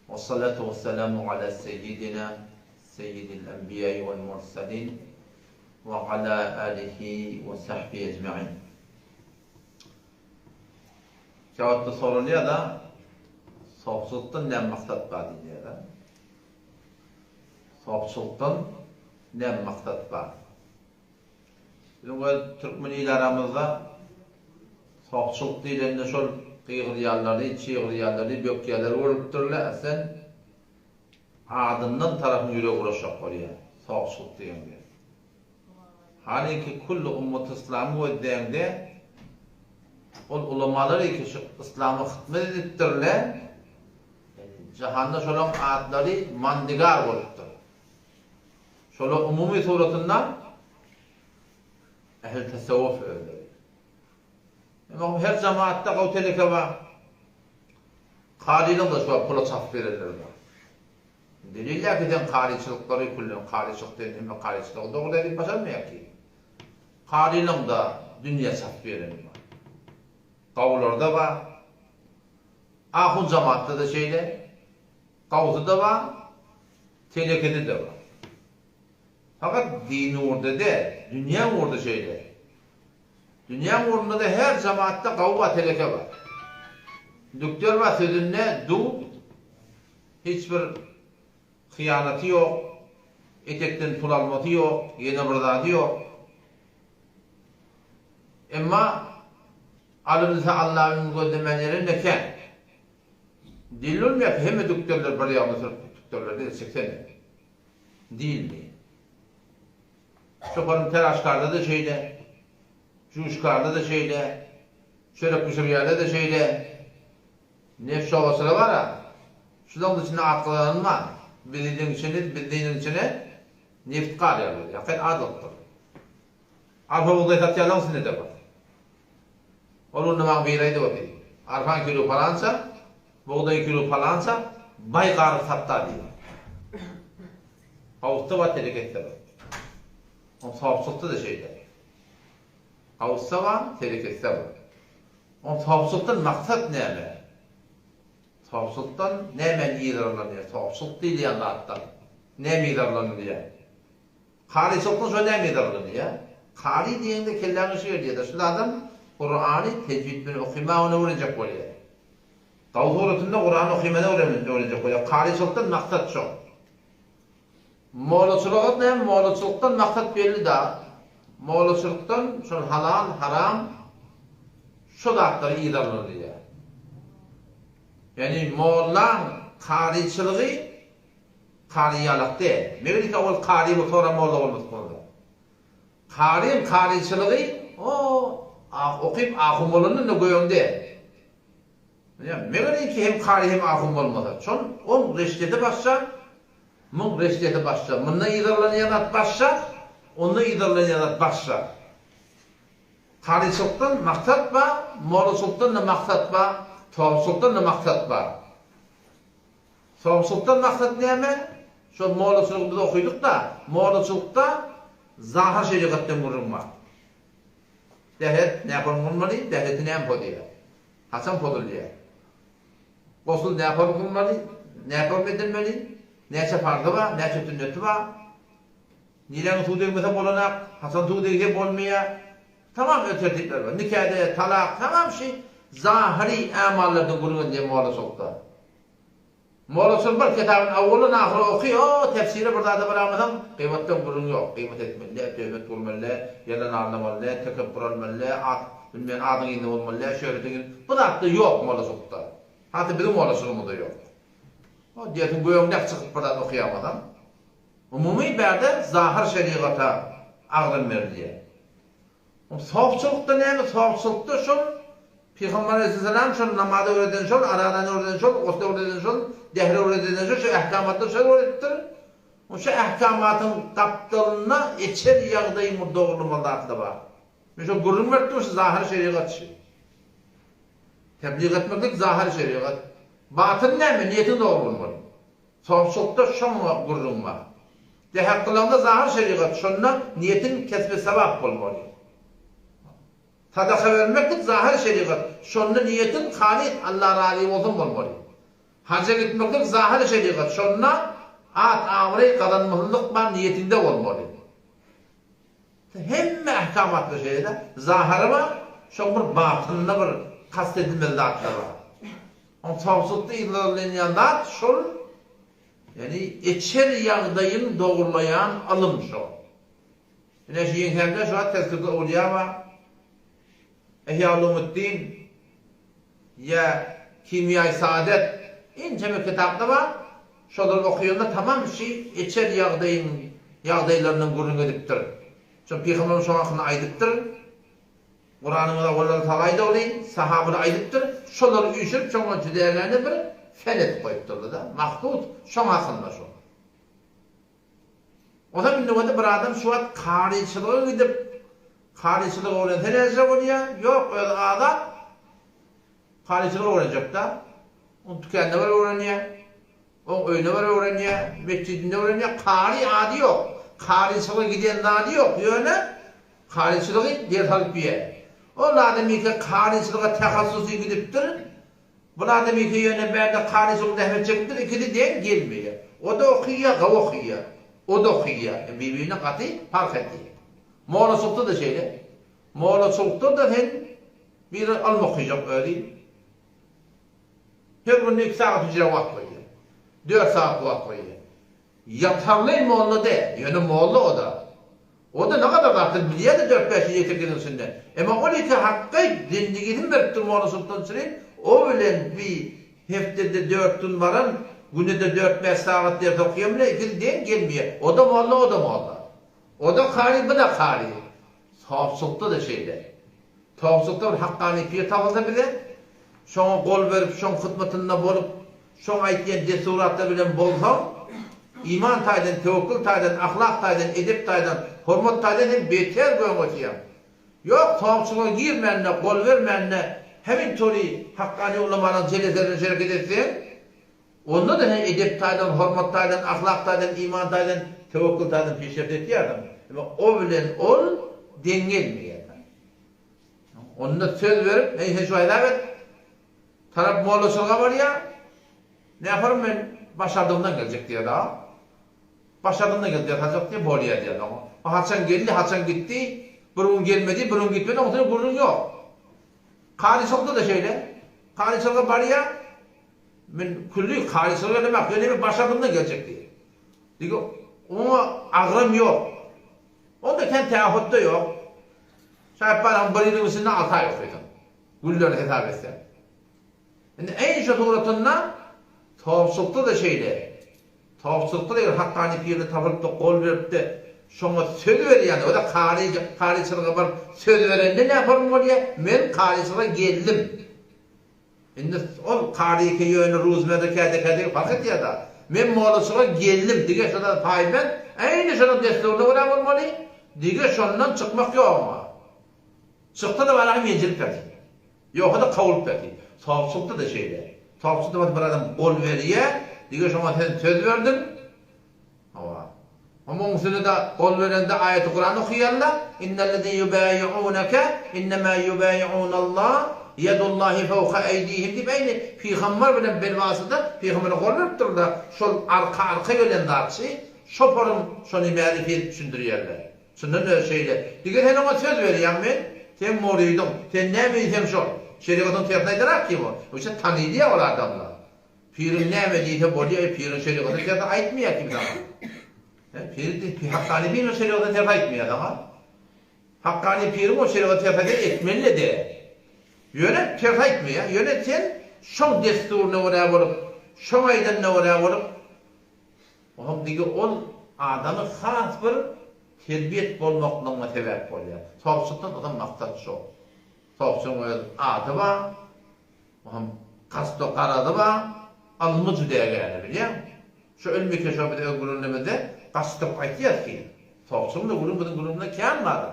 والصلاة والسلام على سيدنا سيد الأنبياء والمرسلين وعلى آله وصحبه أجمعين. Cevapta soruluyor da soğukçuluktan ne maksat var diyor da. Soğukçuluktan ne maksat var. Bizim Türkmeniyle aramızda soğukçuluk deyilende şol qiyğıriyalları, çiğğıriyalları, bökiyalları olup durla sen adından tarafın yüreği uğraşak oraya. Soğukçuluk deyilende. Halbuki kullu ummet İslam'ı ödeyende ol ulamaları ki şu İslam'a hizmet edipdirler. Cahanda şolan adları mandigar olupdur. Şolan umumi suratından ehl tasavvuf öyle. Ama her cemaatte kavtelike var. Kârinin de şu pula çap verirler var. Deliller ki den kâriçilikleri kullan, kâriçilik denilme kâriçilik. Doğru edip başarmıyor ki. Kârinin de dünya çap verirler var. Kavullarda var. Ahun cemaatte de şeyle. Kavuzda da var. Telekede de var. Fakat dini orada de, dünya orada şeyle. Dünya orada da her cemaatte kavu var, teleke var. Doktor var sözünde du, hiçbir hıyanatı yok, etekten pul almatı yok, yeni bırdatı yok. Ama alınızda Allah'ın gözlemeleri neken? Değil olmuyor ki hem doktorlar bari yanlışır, doktorlar değil, 80 değil mi? Şofanın teraşkarda da şeyle, cuşkarda da şeyle, şöyle kuşuriyada da şeyle, nefs şovasıra var ha, şudan içine akıllanma, bildiğinin içine neft kar yarılır, yakın adıktır. Arpa buğday satyadan sinir de var. Onun namak biraydı o değil. Arpan kilo falansa, buğday kilo falansa, bay karı satta değil. Kavutta var, tehlikette var. O sahipsizlikte de şeyde. Kavutta var, tehlikette var. O sahipsizlikten maksat ne mi? Sahipsizlikten ne men iyidarlanıyor? Sahipsizlik değil yanında attan. Ne mi iyidarlanıyor? Kâriçilikten şöyle ne mi iyidarlanıyor? Kâri diyende kellerini şey diyor da şu adam Kur'an'ı tecvidini okuma ona öğrenecek oluyor. Kavutta öğretimde Kur'an'ı okumada öğrenecek oluyor. Kâriçilikten maksat çok. Moğolçuluk ne? Moğolçuluktan maksat belli da. Moğolçuluktan şu halal, haram şu dağıtları iyidarlanıyor. Yani Moğollar kâriçiliği kâriyalık değil. Meğerlik ol kâri bu sonra Moğollar olmaz konuda. Kâriçiliği o okuyup ahum olanın ne göğünde. Meğerlik ki hem kâri hem ahum olmaz. Çon on reştede başlar. Mung reştiyeti başlar. Bununla iyidarlanayanat başlar. Onunla iyidarlanayanat başlar. Kâriçilikten maksat var. Moğolçuluktan da maksat var. Tuhafçuluktan da maksat var. Tuhafçuluktan maksat ne mi? Şu Moğolçulukta da okuyduk da Moğolçulukta zahir şeriatten vurulma. Devlet ne yapalım vurmalı? Devleti ne yapalım diyor. Hasan poduluyor. Kosul ne yapalım vurmalı? Ne yapalım edilmeli? Neyse farkı var, neyse sünneti var. Nilen Suudi'ye mesela olanak, Hasan Suudi'ye hep olmuyor. Tamam ötertikler var. Nikahede, talak, tamam şey. Zahiri amallardan kurulun diye Moğolçulukta. Moğolçuluk var kitabın avvalın ahırı okuyor, tefsiri burada da bırakmadan kıymetten kurulun yok. Kıymet etmeli, tövmet olmalı, yalan anlamalı, tekebbür olmalı, adın indi olmalı, şöhretin. Bu da yok Moğolçulukta. Hatta bizim Moğolçuluğumuzda yok. O diyetin göğümdek çıkıp buradan okuyamadan. Umumi berde zahir şeriata ağırın verdiği. Soğukçulukta ne mi? Soğukçulukta şun Peygamber Aleyhisselam şun namazda öğreden şun, aradan öğreden şun, osta öğreden şun, dehre öğreden şun, şu ehkamatı şun öğrettir. O şu ehkamatın kaptalına içer yağdayı doğrulmalı aklı var. Mesela gurun verdi şu zahir şeriat şey. Tebliğ etmeklik zahir şeriat. Batın ne mi? Niyetin doğru olmalı. Soğukçulukta şun gurun var. Dehakkılığında zahir şeriat şunla niyetin kesme sebep olmalı. Sadaka vermeklik zahir şeriat. Şunla niyetin halit Allah razı olsun olmalı. Hacca gitmeklik zahir şeriat. Şonna at amri kazanmalık ban niyetinde olmalı. Hemme ahkamatlı şeyde zahiri var, şon bir batınına bir kastedilmeli zatlar var. On tavsutda ilerleyen zat şol, yani içer yağdayın doğrulayan alım şol. Yine şu yengemde şu an tezkirde oluyor var. İhya-ı-Ulumuddin ya Kimya-i Saadet ince bir kitapta var. Şoları okuyunda tamam şey içer yağdaylarının gurrun ediptir. Çünkü Peygamberimiz şoňa aýdypdyr. Kur'an'da gollar talayda olayın, sahabını aýdypdyr. Şoları üýşürip şoňa jüderlerine bir fenet koýupdyrdy da. Mahdud şoňa şo. O da bildiğinde bir adam şu an kariçılığa gidip kariçılığa olan tenezze bolýar. Yok öyle adam kariçılığa olacak da. O dükkanda var öğrenýär. O öýüne var öğrenýär, mescidinde öğrenýär. Kari adi yok. Kariçılığa giden zadi yok. Yöne kariçılığı derhal bir yer. O adam ki kariçılığa tehassusi gidipdir. Bu adam ki yöne berde kariçılığı dehmetecektir. İkili den gelmiyor. O da okuyor, okuyor. O da okuyor. Birbirine katı fark etti. Moğla soktu da şeyle. Moğla soktu da hem bir alma okuyacak öyle. Her gün 2 saat ücret vakit koyuyor. 4 saat vakit koyuyor. Yatarlayın Moğla de. Yani Moğla o da. O da ne kadar vakit biliyor da 4-5 yetekin üstünde. Ama o iki hakkı dindiginin veriptir Moğla Sultan Süleyman. O bilen bir heftede 4 gün varan günde 4-5 saat ders okuyor bile ikili den gelmiyor. O da Moğla, o da Moğla. O da kari, bu da kari. Tavsukta da şeyde. Tavsukta bir hakkani pir tavılda bile şoňa gol verip, şoň hıdmatynda bolup, şoň aýtýan desuratda bilen bolsaň, iman taýdan, tewekkül taýdan, ahlak taýdan, edep taýdan, hormat taýdan hem beter göňüçýär. Yok, tavsukla girmänne, gol vermänne, hemin tori hakkani ulamanyň jelezerine şereket etsen, onda da hem edep taýdan, hormat taýdan, ahlak taýdan, iman taýdan, tewekkül taýdan peşerdet etýärdim. Ama o bilen ol dengelmeýär. Onda söz verip, şu aýdap tarap Moğolçuluğa var ya, ne yaparım ben? Başardığımdan gelecek diye daha. Başardığımdan gelecek diye bolýar diye daha. O haçan geldi, haçan gitti, burun gelmedi, burun gitmedi, ondan burun yok. Kariçılıkta da şeyle, kariçılığa var ya, ben külli kariçılığa demek, öyle bir başardığımdan gelecek diye. Diyor, ona ağrım yok. Onda kendi teahhütte yok. Şayet bana birinin üstünde 6 ay okuyordum. Gülleri hesap etsem. Yani en şaturatından tavsukta da şeyle, tavsukta da hakkani pirli tavırıp da kol verip de şuna söz veriyor yani. O da kariçılığa var söz verende ne yaparım oraya? Ben kariçılığa geldim. Şimdi o kariki yönü Ruzmer'de kâde fark et ya da ben Moğolçuluğa geldim. Dige şuna payben aynı şuna desturda uğram olmalı. Dige şundan çıkmak yok ama. Çıktı da bana mencilik verdi. Yok da kavulup verdi. Tavsukta da şeyler. Tavsukta bir adam gol veriyor. Diyor şuna sen söz verdin. Ama onun üstüne de gol verende ayet-i Kur'an okuyorlar. İnnellezî yubâyi'ûneke innemâ yubâyi'ûnallâh yedullâhi fevka eydîhim deyip aynı Peygamber bilen belvasında Peygamber'e gol verip dururlar. Şol arka yölen dartsı şoparın şonu mərifet düşündürüyorlar. Şundan öyle şeyler. Diyor sen ona söz veriyorsun ben. Sen moruydun. Sen ne bilsen şol. Şeriatın tiyatlaydırak ki bu. O işte tanıydı ya o adamlar. Pirin ne mediyse bolya, pirin şeriatın tiyatı aytmıyor ki bir zaman. Pirin hakkani pirin şeriatın tiyatı aytmıyor ama. Hakkani pirin o şeriatın tiyatı etmeli de. Yönet tiyatı aytmıyor. Yönet sen şon desturunu oraya vurup, şon aydanını oraya vurup. Oğlum diyor o adamı khas bir terbiyet bolmakla sebep bolýar. Tavsukdan adam maksat şu. Tavsukun adı var. Kastı karadı var. Alımı cüdeye geldi biliyor musun? Şu ölmek yaşamında öldürülmede kastı aytıyat ki. Tavsukun da grubunda kâr var.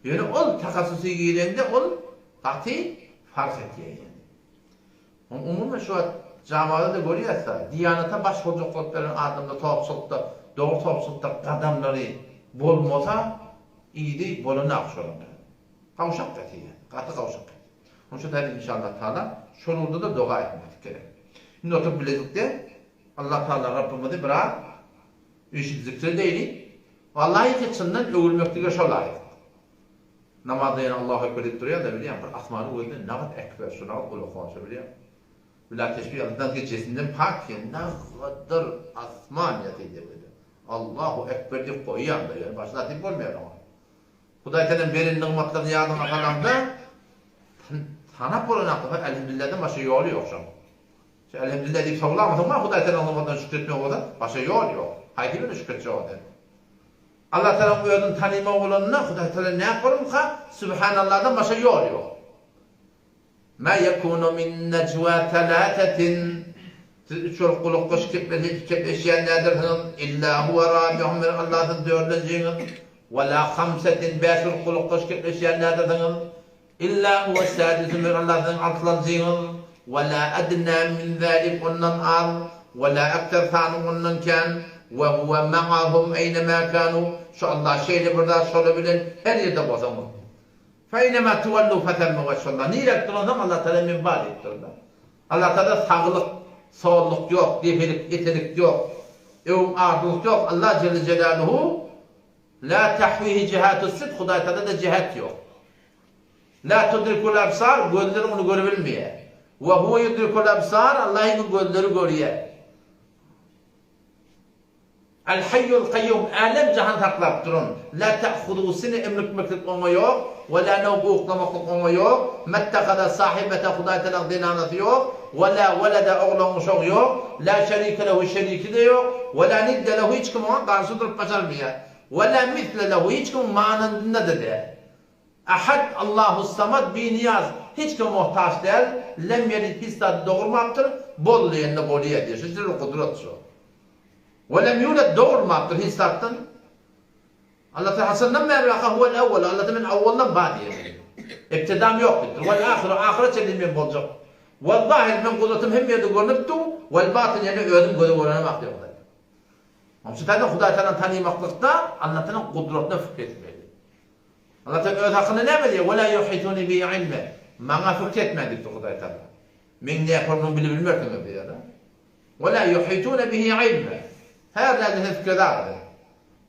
Yani ol takasusi girende ol katı fark ediyor. Umumda şu an camiada da görüyorsa, Diyanata baş hocuklarının adında tavsukta, doğru tavsukta adamları bolmasa iyiydi, bolunu akşorunda. Kavşak katiye, katı kavşak. Onun için inşallah Teala şonunda da dua etmek gerek. Şimdi oturup biledik de Allah Teala Rabbimizi bırak işi zikre deyli. Vallahi keçinden övülmektige şolaydı. Namazda yana Allahu Ekber deyip duruyor da biliyor musun? Asmanı koydu. Ne kadar ekber şuna kulu konuşuyor biliyor musun? Bila teşbih Allah'tan geçesinden pak ya. Ne kadar asman yatıydı böyle. Allahu Ekber deyip koyuyor da yani. Başına deyip olmuyor ama. Hudayta'nın berin nıgmatlarını yardımına falan da tanap olan aklıfa elhamdülillah'dan başka yolu yok şu an. Elhamdülillah deyip savulamadın mı? Hudayta'nın nıgmatlarını şükretmiyor o da. Başka yol yok. Haydi böyle şükretmiyor o da. Allah Teala uyadın tanıma olanına Huday Teala ne yaparım ka? Subhanallah'dan başka yol yok. Ma yekunu min necva thalathatin üç kuluk kuş kepleşenlerdir illa huve rabihum min Allah'ın dördüncüğün ve la hamsetin beşul kuluk kuş kepleşenlerdir illa huve sadisum min Allah'ın altıncığın ve la adna min zalik ondan al ve la aktar tanım ondan kan ve huve ma'ahum eynema kanu şu Allah şeyle burada söylebilen her yerde bozamı. Feynema tuvallu fetemme veşallah. Niye duralım Allah Teala minbal ettirdi. Allah Teala sağlık, sağlık yok, defelik, yetenek yok, ardılık yok. Allah Celle Celaluhu la tahvihi cihatus sıd. Huday Teala da cihat yok. La tudrikul absar, gözleri onu görebilmiyor. Ve huve yudrikul absar, Allah'ın gözleri görüyor. El-Hayyul Kayyum, alem cahan taklap durun. La ta'khudu sine emrikmeklik ona yok. Ve la nevbu uklamaklık ona yok. Mettekada sahibete Hudayta'nın dinanatı yok. Ve la velede oğlanmış yok. La şerike lehu şeriki de yok. Ve la nidde lehu hiç kim ona karşı durup başarmıyor. Ve la mitle lehu hiç kim manında de. Ahad Allahu samad bi niyaz. Hiç kim muhtaç değil. Lem yerid hissat doğurmaktır. Bollu yerine boluya diyor. Şiştir o kudret şu. وَلَمْ يُولَدْ doğurmaktır hissattan. Allah Teala Hasan'dan mevlaka huvel evvel. Allah Teala evvelden badi yani. İbtidam yoktur. Vel ahiret çelimim olacak. Vel zahir men kudretim hem yerde görünüptü. Vel batın yani ödüm gözü görünemek diyor. Ama şu tane Huday Teala'nın tanımaklıkta Allah Teala'nın kudretine fikretmeli. Allah Teala öz hakkında ne mi diyor? وَلَا يُحِيطُونِ بِي عِلْمِ Bana fikretmedi diyor Huday Teala. Men ne yaparım bilebilmek mi diyor. وَلَا يُحِيطُونَ بِهِ عِلْمِ Her nerede fikirdardır.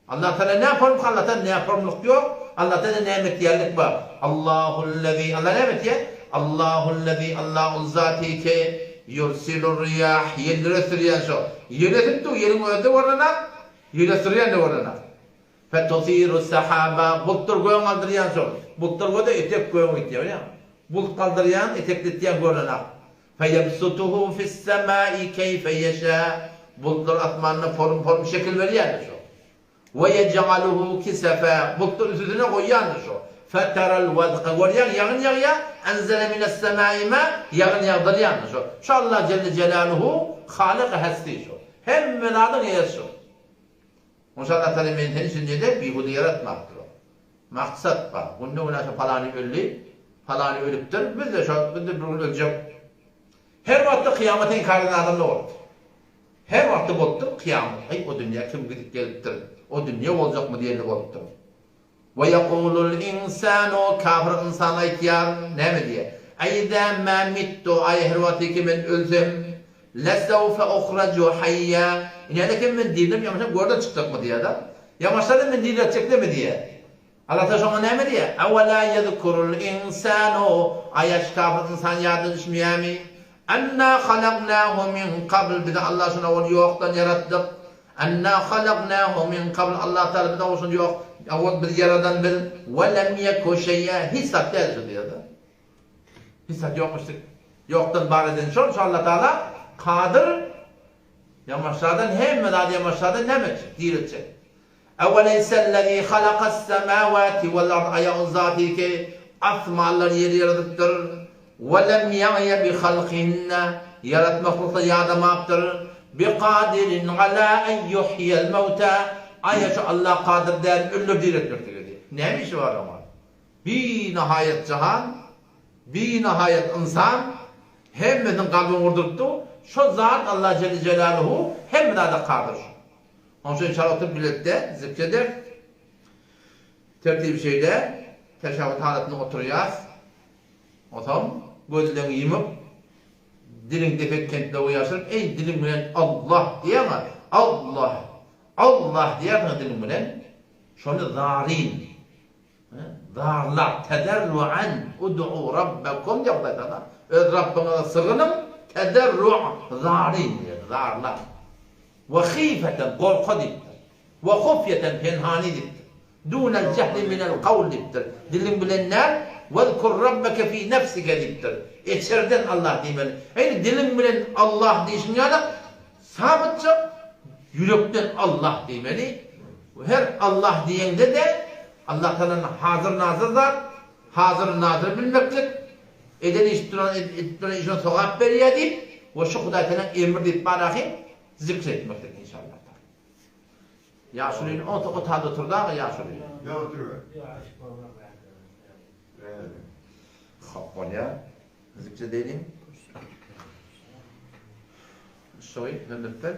Allah Teala ne yaparım? Allah Teala ne yaparımlık yok. Allah Teala nimet yerlik var. Allahullezî Allah nimet yer. Allahullezî Allah'ul zâti ki yursilur riyah yerlere sürüyen şu. Yere sürtü yerin öde varana yere sürüyen de varana. Fetosiru sahaba bultur koyan kaldırıyan şu. Bultur koyda etek koyan itiyor ya. Bulut kaldırıyan etekletiyen varana. Feyebsutuhu fis semâi keyfe yeşâ bulutlar atmanına form şekil veriyordu şu. Ve yec'aluhu kisefe bulutlar üstüne koyuyordu şu. Feteral vezqa görüyor yağın yağya enzele mines semâi ma yağın yağdırıyordu şu. Şu Allah Celle Celaluhu halik hasti şu. Hem menadın yer şu. İnşallah Teala menteni şimdi de bihudu yaratmaktır o. Maksat var. Bunun ona falanı öldü, falanı ölüptür. Biz de bir öleceğim. Her vakti kıyametin karnına adamda olur. Her vakti bolup kıyamet. Ay o dünya kim gidip geliptir? O dünya olacak mı diye bolup. Ve yekulul insanu kafir insan aytiyar ne mi diye? Ayda ma mittu ay her vakti kimin ölsem lesevfe uhracu hayya. Yani kim min dinim yamaşa gorda çıkacak mı diye da? Yamaşa da min diyle çıktı mı diye? Allah Teala şuna ne mi diye? Evvela yezkurul insanu ayaş kafir insan yadı düşmüyor mi? Enna halaqnahu min qabl bize Allah şuna onu yoktan yarattık. Enna halaqnahu min qabl Allah Teala bize olsun yok. Avut biz yaradan bil ve lem yeku şey'e hissat derdi diyor da. Hissat yokmuştuk. Yoktan var eden şu Allah Teala kadir yamaşlardan hem medad yamaşlardan ne mi diyelecek. Evveleysellezî halakas semâvâti vel ard ayağın zâti ki asmâlar yeri yaratıktır. وَلَمْ يَعْيَ بِخَلْقِهِنَّ yaratmaklıkla yardımaptır. بِقَادِرٍ عَلَى اَنْ يُحْيَ الْمَوْتَى Ayşe Allah kadir der, ölür diretmektir dedi. Neymiş var ama? Bir nihayet cihan, bir nihayet insan hemmenin kalbini vurdurttu. Şu zat Allah Celle Celaluhu hem de kadir. Onun için inşallah bilette zikreder. Tertib şeyde teşebbüt haletine oturacağız. Otam gözlerini yumup dilin defetkentde uyaşırıp, ey dilim bilen Allah diye ama Allah, Allah diye ama dilim bilen şonu zarin, zarlar, tederru'an, ud'u rabbekum diye Allah. Öz Rabbına sığınım, tederru' zarin diye, zarlar. Ve khifeten, korku diptir. Ve hufyeten, penhani diptir. Dûnel cehli minel kavl diptir. Dilim bilenler, وَذْكُرْ رَبَّكَ ف۪ي نَفْسِكَ diptir. İçeriden Allah demeli. Yani dilim bilen Allah deyişin yana sabitçe yürekten Allah demeli. Her Allah diyende de Allah Teala'nın hazır nazır var. Hazır nazır bilmeklik. Eden iştiren işine sokak veriyor deyip ve şu Huday Teala'nın emir deyip barahi zikretmeklik inşallah. Ya şurayın o tadı oturdu ama ya şurayın. Ya oturuyor. Hakon ya. Zikredelim. Şoy, ne lütfen.